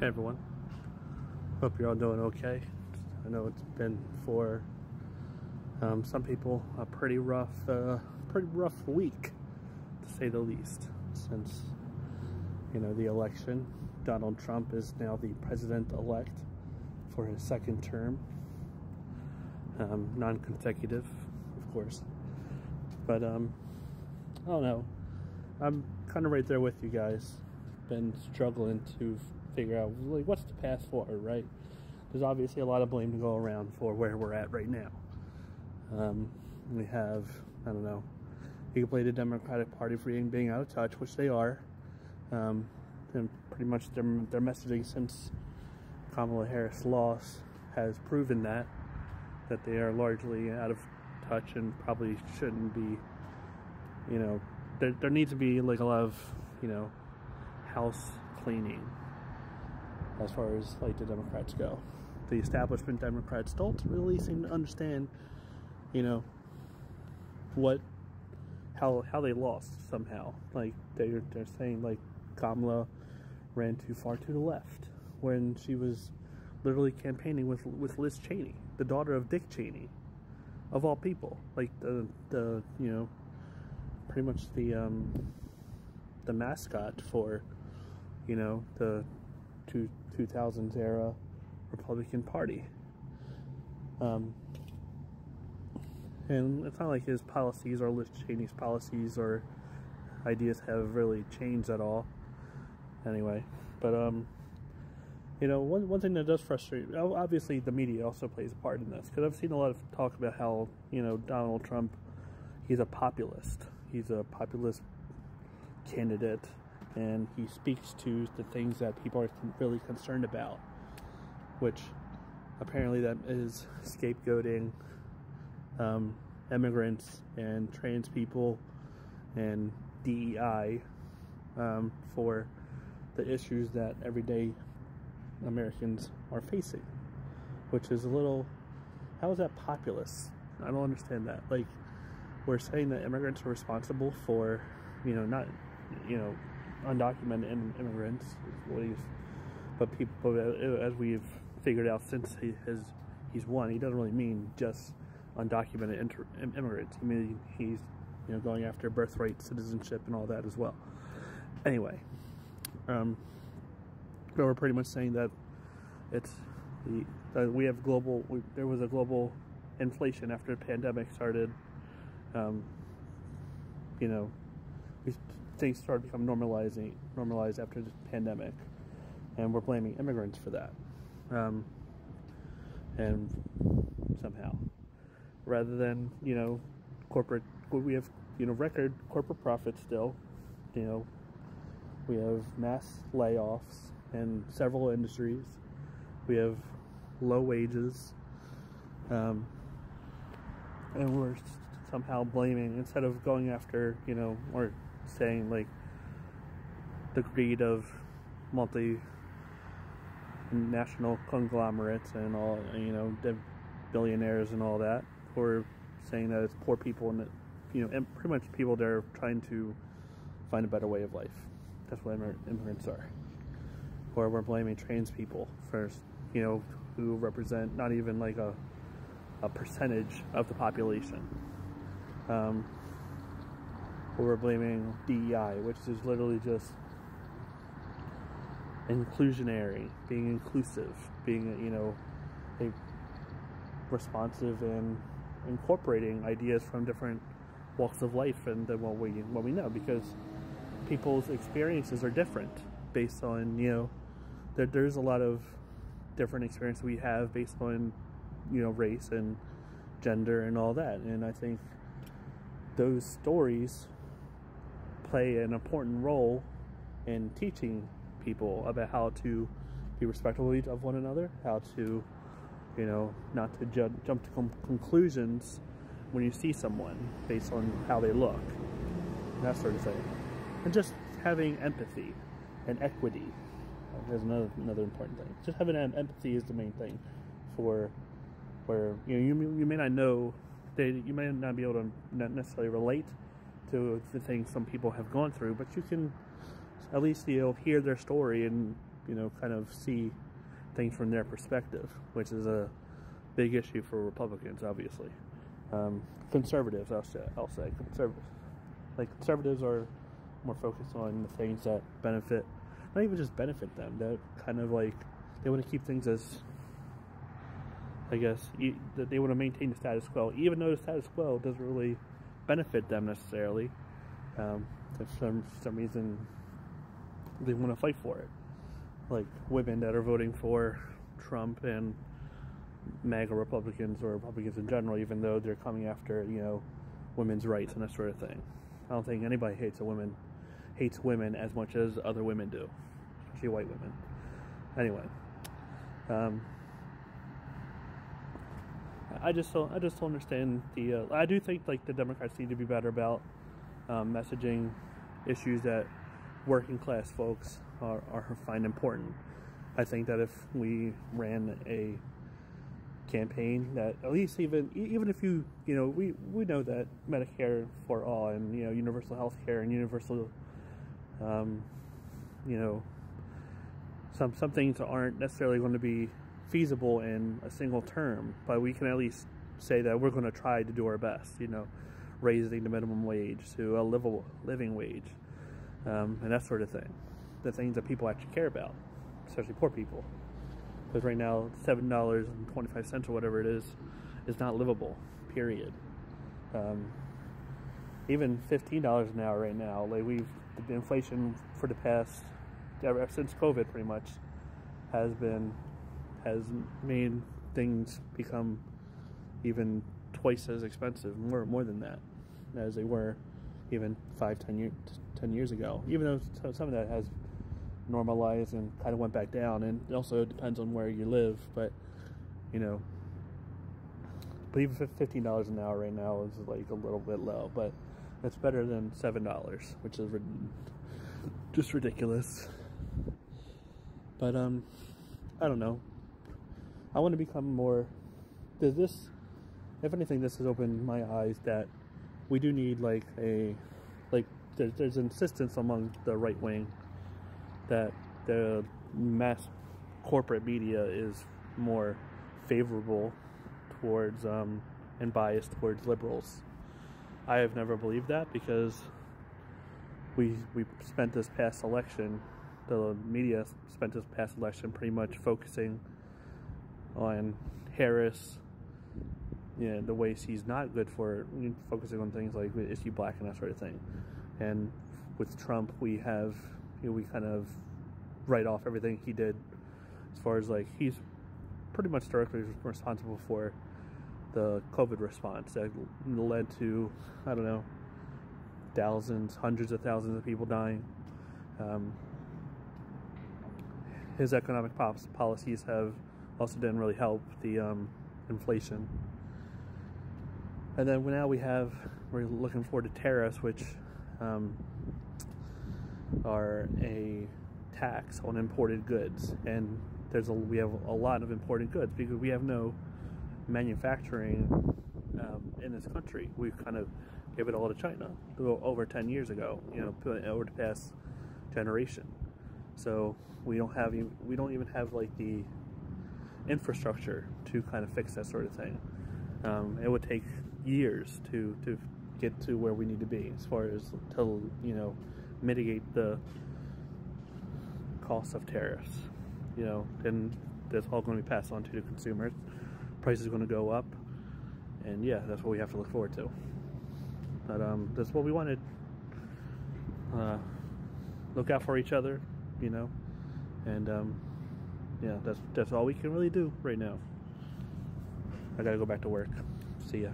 Hey everyone, hope you're all doing okay. I know it's been for some people a pretty rough week, to say the least. Since the election, Donald Trump is now the president-elect for his second term, non-consecutive, of course. But I don't know. I'm kind of right there with you guys. Been struggling to figure out, like, what's the path forward, right? There's obviously a lot of blame to go around for where we're at right now. We have, I don't know, you can blame the Democratic Party for being out of touch, which they are. And pretty much their messaging since Kamala Harris' loss has proven that they are largely out of touch and probably shouldn't be. There needs to be like a lot of, house cleaning as far as like the Democrats go. The establishment Democrats don't really seem to understand, how they lost somehow. Like they're saying like Kamala ran too far to the left when she was literally campaigning with Liz Cheney, the daughter of Dick Cheney, of all people. Like the pretty much the mascot for the 2000s era Republican Party. And it's not like his policies or Liz Cheney's policies or ideas have really changed at all. Anyway, but one thing that does frustrate, obviously the media also plays a part in this, because I've seen a lot of talk about how Donald Trump, he's a populist candidate, and he speaks to the things that people are really concerned about, which apparently that is scapegoating immigrants and trans people and DEI for the issues that everyday Americans are facing, which is a little, how is that populist? I don't understand that. Like, we're saying that immigrants are responsible for, not, undocumented immigrants, but people, as we've figured out since he's won, he doesn't really mean just undocumented immigrants. I mean, he's going after birthright citizenship and all that as well. Anyway, but we're pretty much saying that it's we have there was a global inflation after the pandemic started. Things started to become normalized after the pandemic, and we're blaming immigrants for that. And somehow, rather than we have record corporate profits still. We have mass layoffs in several industries. We have low wages, and we're somehow blaming, instead of going after, or saying like the greed of multinational conglomerates and all, the billionaires and all that. We're saying that it's poor people and that, and pretty much people that are trying to find a better way of life. That's what immigrants are. Or we're blaming trans people for, who represent not even like a percentage of the population. We're blaming DEI, which is literally just inclusionary, being inclusive, being, responsive and incorporating ideas from different walks of life and then what we know, because people's experiences are different based on, there's a lot of different experiences we have based on, race and gender and all that. And I think those stories play an important role in teaching people about how to be respectful of one another, how to, not to jump to conclusions when you see someone based on how they look, that sort of thing. And just having empathy and equity is another important thing. Just having empathy is the main thing for where you may not know, you may not be able to not necessarily relate to the things some people have gone through, but you can at least hear their story and kind of see things from their perspective, which is a big issue for Republicans, obviously. Conservatives, I'll say conservatives are more focused on the things that benefit, not even just benefit them, that kind of like, they want to keep things as, I guess, that they want to maintain the status quo, even though the status quo doesn't really benefit them necessarily. For some reason, they want to fight for it. Like women that are voting for Trump and MAGA Republicans, or Republicans in general, even though they're coming after, women's rights and that sort of thing. I don't think anybody hates women as much as other women do, especially white women. Anyway, I just don't understand the. I do think like the Democrats need to be better about messaging issues that working class folks find important. I think that if we ran a campaign that at least even if we know that Medicare for all and universal health care and universal some things aren't necessarily going to be feasible in a single term, but we can at least say that we're going to try to do our best, raising the minimum wage to a living wage, and that sort of thing, the things that people actually care about, especially poor people. Because right now, $7.25 or whatever it is not livable, period. Even $15 an hour right now, like the inflation for the past, ever since COVID pretty much, has made things become even twice as expensive, more than that, as they were even 10 years ago. Even though some of that has normalized and kind of went back down, and it also depends on where you live, but even $15 an hour right now is like a little bit low, but it's better than $7, which is just ridiculous. But I don't know, I want to become more, if anything, this has opened my eyes that we do need there's insistence among the right wing that the mass corporate media is more favorable towards and biased towards liberals. I have never believed that, because we spent this past election, the media spent this past election pretty much focusing on Harris, the way she's not good for it, focusing on things like, is she black and that sort of thing. And with Trump, we kind of write off everything he did, as far as like, he's pretty much directly responsible for the COVID response that led to, I don't know, thousands, hundreds of thousands of people dying. His economic policies have also didn't really help the inflation. And then now we're looking forward to tariffs, which are a tax on imported goods, and we have a lot of imported goods because we have no manufacturing in this country. We kind of gave it all to China over 10 years ago, over the past generation. So we don't even have like the infrastructure to kind of fix that sort of thing. It would take years to get to where we need to be, as far as to mitigate the cost of tariffs. Then that's all going to be passed on to the consumers. Prices are going to go up, and yeah, that's what we have to look forward to. But that's what we wanted. Look out for each other, and yeah, that's all we can really do right now. I gotta go back to work. See ya.